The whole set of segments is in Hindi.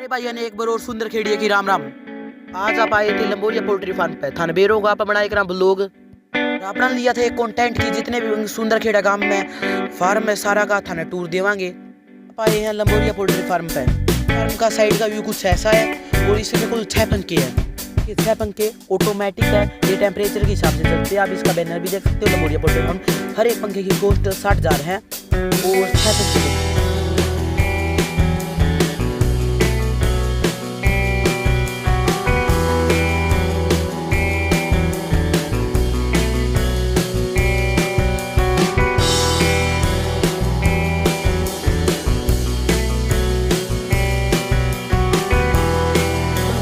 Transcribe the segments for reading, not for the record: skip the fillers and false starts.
अरे भाई ने एक बार और सुंदर खेड़िए की राम राम। आज आप आए थे लंबोरिया पोल्ट्री फार्म पे थाने बेरो का आप बनाए एक लोग अपना लिया था एक कंटेंट की जितने भी सुंदर खेड़ा गांव में फार्म में सारा का थाने टूर देवांगे। आप आए हैं लंबोरिया पोल्ट्री फार्म पे। फार्म का साइड का व्यू कुछ ऐसा है और इसमें कुल 6 पंखे है। ये 6 पंखे ऑटोमेटिक है, ये टेम्परेचर के हिसाब से चलते हैं। आप इसका बैनर भी देख सकते हो लंबोरिया पोल्ट्री फार्म। हर एक पंखे की कॉस्ट 60,000 है और 6 पंखे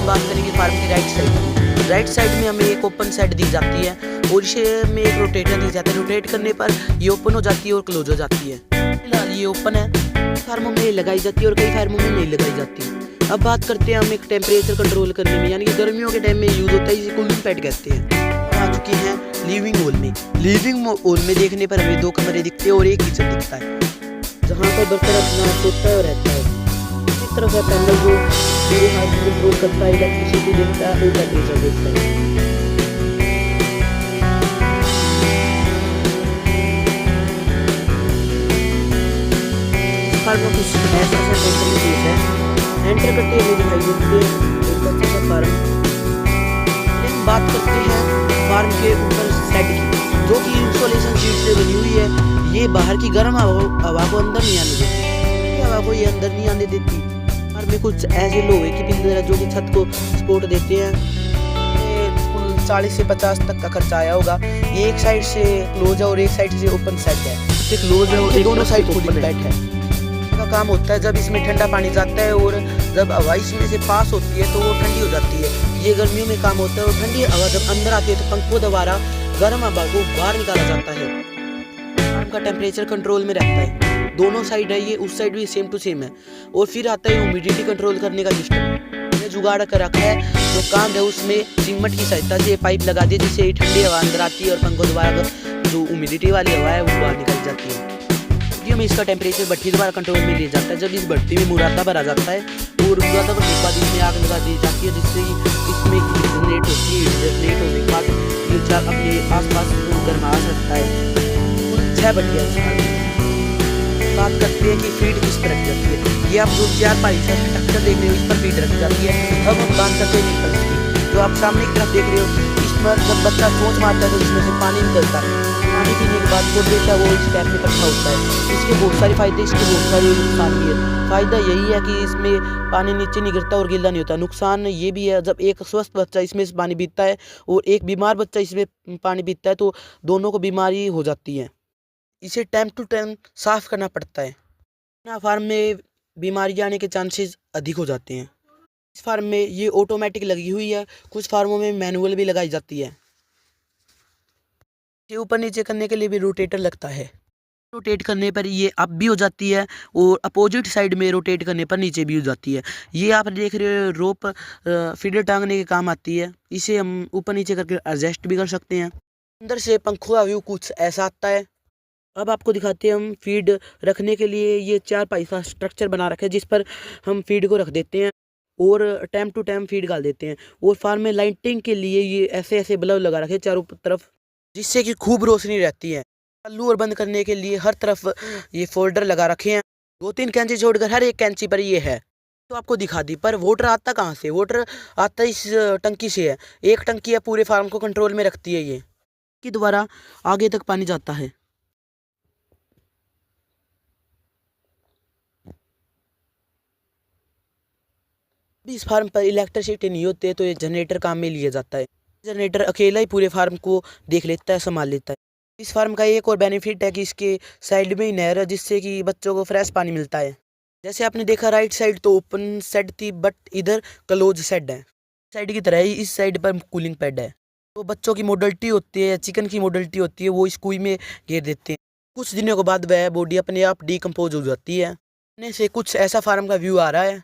बात करेंगे फार्म की राइट साइड में हमें एक ओपन साइड दी जाती है और इसे में एक रोटेटर दी जाता है। रोटेट करने पर ये ओपन हो जाती है और क्लोज हो जाती है। फिलहाल ये ओपन है, फार्मों में लगाई जाती है और कई फार्मों में नहीं लगाई जाती। अब बात करते हैं हम एक टेम्परेचर कंट्रोल करने में, यानी कि गर्मियों के टाइम में यूज होता है, इसे कूलिंग पैड कहते हैं। आ चुके हैं लिविंग हॉल में। लिविंग हॉल में देखने पर हमें 2 कमरे दिखते हैं और एक किचन दिखता है जहाँ पर बर्तन अपना सोता है और रहता है। इस तरफ है पैनल जो पूरे हाथ कंट्रोल करता है, इलेक्ट्रिसिटी देखता है और टेम्परेचर देखता है। फार्म में कुछ ऐसा है, एंटर करते हुए दिखाई देते हैं एक अच्छा सा फार्म। हम बात करते हैं फार्म के ऊपर सेट की, जो कि इंसुलेशन शीट से बनी हुई है। ये बाहर की गर्म हवा को अंदर नहीं आने देती, हवा को ये अंदर नहीं आने देती। फार्म में कुछ ऐसे लोहे की पिलर है जो कि छत को सपोर्ट देते हैं। 40 से 50 तक का खर्चा आया होगा। ये एक साइड से क्लोज है और एक साइड से ओपन सेट है। ये क्लोज है और दोनों साइड ओपन बैठ है। का काम होता है जब इसमें ठंडा पानी जाता है और जब हवा इसमें से पास होती है तो वो ठंडी हो जाती है। ये गर्मियों में काम होता है और ठंडी हवा जब अंदर आती है तो पंखों द्वारा गर्म हवा को बाहर निकाला जाता है। फार्म का टेम्परेचर कंट्रोल में रहता है, दोनों साइड है, ये उस साइड भी सेम टू सेम है। और फिर आता है ह्यूमिडिटी कंट्रोल करने का सिस्टम। ये जुगाड़ कर रखा है जो काम है उसमें सीमेंट की सहायता से पाइप लगा दिए जिससे ठंडी हवा अंदर आती है और पंखों द्वारा जो ह्यूमिडिटी वाली हवा है वो बाहर निकल जाती है। में इसका टेम्परेचर भट्टी द्वारा कंट्रोल में लिया जाता है। जब इस भट्टी में मुरादा भरा जाता है और मुरादा भरने के बाद इसमें आग लगा दी जाती है जिससे इसमें जनरेट होती है। जनरेट होने के बाद ये चाक अपने आसपास गर्मा सकता है। कुल 6 भट्टियाँ। बात करते हैं कि फीड किस तरह की जाती है। ये आप जो 4 पाइप से स्ट्रक्चर देख रहे हो इस पर फीड रखी जाती है। अब हम बात करते हैं निकल्स की, जो आप सामने की तरफ देख रहे हो। इस पर जब बच्चा चोंच मारता है तो इसमें से पानी निकलता है। पानी पीने के बाद जो डेटा वो इस टैप में इकट्ठा होता है। इसके बहुत सारे फायदे, इसके बहुत सारे नुकसान भी है। फायदा यही है कि इसमें पानी नीचे नहीं गिरता और गीला नहीं होता। नुकसान ये भी है जब एक स्वस्थ बच्चा इसमें से पानी पीता है और एक बीमार बच्चा इसमें पानी पीता है तो दोनों को बीमारी हो जाती है। इसे टाइम टू टाइम साफ करना पड़ता है, ना फार्म में बीमारी आने के चांसेस अधिक हो जाते हैं। इस फार्म में ये ऑटोमेटिक लगी हुई है, कुछ फार्मों में मैनुअल भी लगाई जाती है। ये ऊपर नीचे करने के लिए भी रोटेटर लगता है। रोटेट करने पर ये अप भी हो जाती है और अपोजिट साइड में रोटेट करने पर नीचे भी हो जाती है। ये आप देख रहे हो रोप फीडर टांगने के काम आती है। इसे हम ऊपर नीचे करके एडजस्ट भी कर सकते हैं। अंदर से पंखों का व्यू कुछ ऐसा आता है। अब आपको दिखाते हैं हम फीड रखने के लिए ये 4 पाइप का स्ट्रक्चर बना रखा है जिस पर हम फीड को रख देते हैं और टाइम टू टाइम फीड डाल देते हैं। और फार्म में लाइटिंग के लिए ये ऐसे ऐसे बल्ब लगा रखे चारों तरफ जिससे कि खूब रोशनी रहती है। चालू और बंद करने के लिए हर तरफ ये फोल्डर लगा रखे हैं। 2-3 कैंची छोड़कर हर एक कैंची पर ये है। तो आपको दिखा दी, पर वोटर आता कहाँ से? वोटर आता इस टंकी से है। एक टंकी है पूरे फार्म को कंट्रोल में रखती है। ये के द्वारा आगे तक पानी जाता है। इस फार्म पर इलेक्ट्रिसिटी नहीं होती है तो ये जनरेटर काम में लिया जाता है। जनरेटर अकेला ही पूरे फार्म को देख लेता है, संभाल लेता है। इस फार्म का एक और बेनिफिट है कि इसके साइड में ही नहर है जिससे कि बच्चों को फ्रेश पानी मिलता है। जैसे आपने देखा राइट साइड तो ओपन सेट थी बट इधर क्लोज सेट है। साइड की तरह ही इस साइड पर कूलिंग पैड है। तो बच्चों की मोडलिटी होती है, चिकन की मोडलिटी होती है, वो इस कुई में घेर देते हैं। कुछ दिनों के बाद वह बॉडी अपने आप डिकम्पोज हो जाती है। से कुछ ऐसा फार्म का व्यू आ रहा है।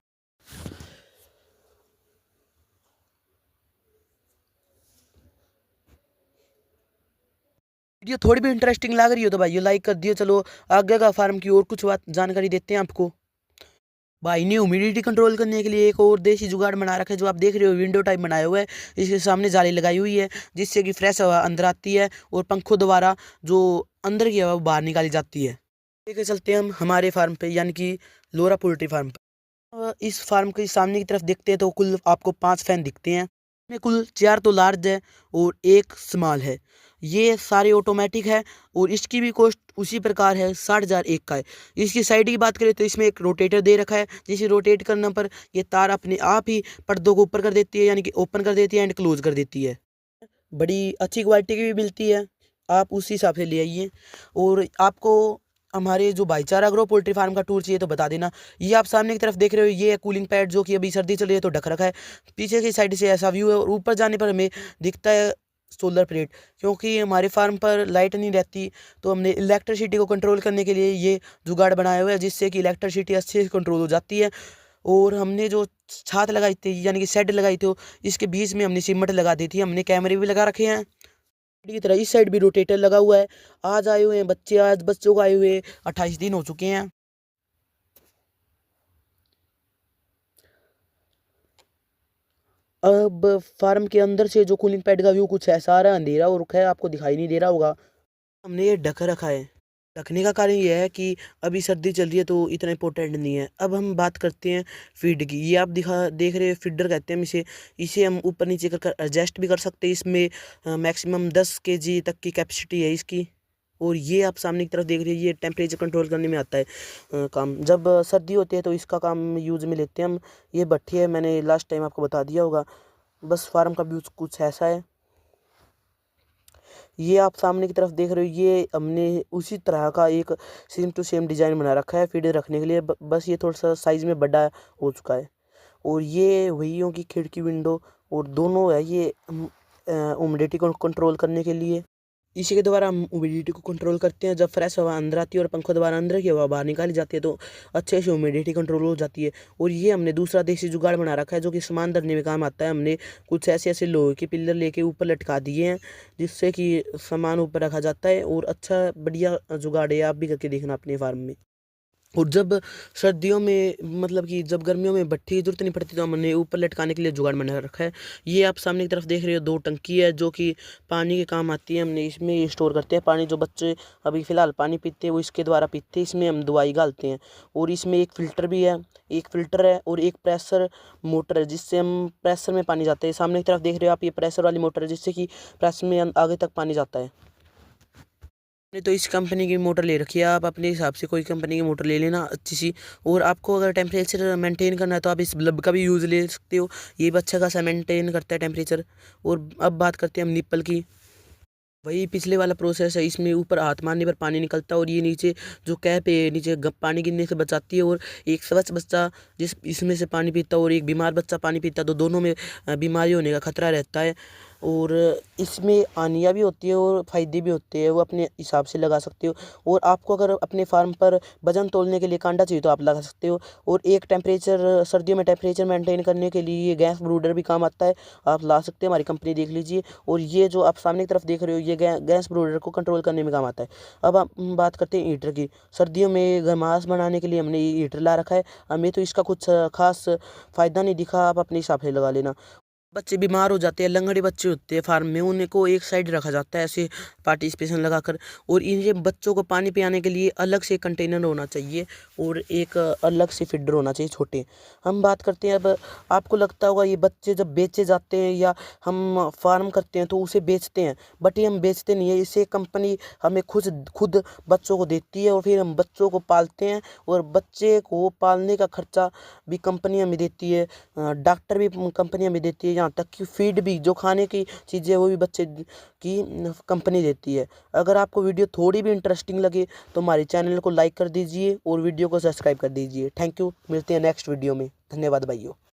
वीडियो थोड़ी भी इंटरेस्टिंग लग रही हो तो भाई लाइक कर दियो। चलो आगे का फार्म की और कुछ बात जानकारी देते हैं आपको। भाई ने ह्यूमिडिटी कंट्रोल करने के लिए एक और देसी जुगाड़ बना रखा है, जो आप देख रहे हो विंडो टाइप बनाया हुआ है। इसके सामने जाली लगाई हुई है, जिससे कि फ्रेश हवा अंदर आती है और पंखों द्वारा जो अंदर की हवा वो बाहर निकाली जाती है। लेके चलते हैं हम हमारे फार्म पे, यानी कि लोरा पोल्ट्री फार्म पे। इस फार्म के सामने की तरफ देखते हैं तो कुल आपको 5 फैन दिखते हैं। में कुल 4 तो लार्ज है और एक स्मॉल है। ये सारे ऑटोमेटिक है और इसकी भी कॉस्ट उसी प्रकार है, 60,000 एक का है। इसकी साइड की बात करें तो इसमें एक रोटेटर दे रखा है, जिसे रोटेट करने पर ये तार अपने आप ही पर्दों को ऊपर कर देती है, यानी कि ओपन कर देती है एंड क्लोज कर देती है। बड़ी अच्छी क्वालिटी की भी मिलती है, आप उस हिसाब से ले आइए। और आपको हमारे जो भाईचारा ग्रो पोल्ट्री फार्म का टूर चाहिए तो बता देना। ये आप सामने की तरफ देख रहे हो, ये है कूलिंग पैड, जो कि अभी सर्दी चल रही है तो ढक रखा है। पीछे की साइड से ऐसा व्यू है और ऊपर जाने पर हमें दिखता है सोलर प्लेट, क्योंकि हमारे फार्म पर लाइट नहीं रहती तो हमने इलेक्ट्रिसिटी को कंट्रोल करने के लिए ये जुगाड़ बनाया हुआ है, जिससे कि इलेक्ट्रिसिटी अच्छे से कंट्रोल हो जाती है। और हमने जो छात लगाई थी, यानी कि शेड लगाई थी, इसके बीच में हमने सीमेंट लगा दी थी। हमने कैमरे भी लगा रखे हैं की तरह। इस साइड भी रोटेटर लगा हुआ है। आज आए हुए हैं बच्चे, आज बच्चों को आए हुए 28 दिन हो चुके हैं। अब फार्म के अंदर से जो कूलिंग पैड का व्यू कुछ ऐसा आ रहा है, अंधेरा और है, आपको दिखाई नहीं दे रहा होगा। हमने ये ढक रखा है। ढकने का कारण ये है कि अभी सर्दी चल रही है तो इतना इम्पोर्टेंट नहीं है। अब हम बात करते हैं फीड की। ये आप देख रहे हैं, फीडर कहते हैं हम इसे। इसे हम ऊपर नीचे कर एडजस्ट भी कर सकते हैं। इसमें मैक्सिमम 10 kg तक की कैपेसिटी है इसकी। और ये आप सामने की तरफ देख रहे हैं, ये टेम्परेचर कंट्रोल करने में आता है काम। जब सर्दी होती है तो इसका काम यूज़ में लेते हैं हम। ये भट्ठी है, मैंने लास्ट टाइम आपको बता दिया होगा। बस फार्म का व्यू कुछ ऐसा है। ये आप सामने की तरफ देख रहे हो, ये हमने उसी तरह का एक सेम टू सेम डिज़ाइन बना रखा है फीड रखने के लिए। बस ये थोड़ा सा साइज़ में बड़ा हो चुका है। और ये वही होगी खिड़की विंडो, और दोनों है ये ह्यूमिडिटी को कंट्रोल करने के लिए। इसी के द्वारा हम ह्यूमिडिटी को कंट्रोल करते हैं। जब फ्रेश हवा अंदर आती है और पंखों द्वारा अंदर की हवा बाहर निकाली जाती है तो अच्छे से ह्यूमिडिटी कंट्रोल हो जाती है। और ये हमने दूसरा देसी जुगाड़ बना रखा है, जो कि सामान धरने में काम आता है। हमने कुछ ऐसे ऐसे लोहे के पिलर लेके ऊपर लटका दिए हैं, जिससे कि सामान ऊपर रखा जाता है। और अच्छा बढ़िया जुगाड़ है, आप भी करके देखना अपने फार्म में। और जब सर्दियों में, मतलब कि जब गर्मियों में भट्ठी की जरूरत नहीं पड़ती तो हमने ऊपर लटकाने के लिए जुगाड़ बना रखा है। ये आप सामने की तरफ देख रहे हो, 2 टंकी है जो कि पानी के काम आती है। हमने इसमें ये स्टोर करते हैं पानी। जो बच्चे अभी फ़िलहाल पानी पीते हैं वो इसके द्वारा पीते हैं। इसमें हम दवाई डालते हैं। और इसमें एक फ़िल्टर भी है, एक फ़िल्टर है और एक प्रेशर मोटर है, जिससे हम प्रेशर में पानी जाता है। सामने की तरफ देख रहे हो आप, ये प्रेशर वाली मोटर है, जिससे कि प्रेशर में आगे तक पानी जाता है। नहीं तो इस कंपनी की मोटर ले रखी है, आप अपने हिसाब से कोई कंपनी की मोटर ले लेना अच्छी सी। और आपको अगर टेम्परेचर मेंटेन करना है तो आप इस बल्ब का भी यूज़ ले सकते हो। ये भी अच्छा खासा मेंटेन करता है टेम्परेचर। और अब बात करते हैं हम निप्पल की। वही पिछले वाला प्रोसेस है, इसमें ऊपर हाथ मारने पर पानी निकलता है और ये नीचे जो कैप है, नीचे पानी गिरने से बचाती है। और एक स्वच्छ बच्चा जिस इसमें से पानी पीता है और एक बीमार बच्चा पानी पीता है तो दोनों में बीमारी होने का खतरा रहता है। और इसमें हानियाँ भी होती है और फ़ायदे भी होते हैं, वो अपने हिसाब से लगा सकते हो। और आपको अगर अपने फार्म पर वजन तोलने के लिए कांटा चाहिए तो आप लगा सकते हो। और एक टेम्परेचर, सर्दियों में टेम्परेचर मेंटेन करने के लिए ये गैस ब्रूडर भी काम आता है, आप ला सकते हैं, हमारी कंपनी देख लीजिए। और ये जो आप सामने की तरफ देख रहे हो, ये गैस ब्रूडर को कंट्रोल करने में काम आता है। अब हम बात करते हैं हीटर की। सर्दियों में गर्माश बनाने के लिए हमने ये हीटर ला रखा है। हमें तो इसका कुछ खास फ़ायदा नहीं दिखा, आप अपने हिसाब से लगा लेना। बच्चे बीमार हो जाते हैं, लंगड़े बच्चे होते हैं फार्म में, उनको एक साइड रखा जाता है ऐसे पार्टिसिपेशन लगाकर। और इन्हें बच्चों को पानी पिलाने के लिए अलग से कंटेनर होना चाहिए और एक अलग से फीडर होना चाहिए छोटे। हम बात करते हैं, अब आपको लगता होगा ये बच्चे जब बेचे जाते हैं या हम फार्म करते हैं तो उसे बेचते हैं, बट ये हम बेचते नहीं है। इसे कंपनी हमें खुद बच्चों को देती है और फिर हम बच्चों को पालते हैं। और बच्चे को पालने का खर्चा भी कंपनी हमें देती है, डॉक्टर भी कंपनी हमें देती है, यहाँ तक कि फीड भी, जो खाने की चीज़ें वो भी बच्चे की कंपनी देती है। अगर आपको वीडियो थोड़ी भी इंटरेस्टिंग लगे तो हमारे चैनल को लाइक कर दीजिए और वीडियो को सब्सक्राइब कर दीजिए। थैंक यू, मिलते हैं नेक्स्ट वीडियो में। धन्यवाद भाइयों।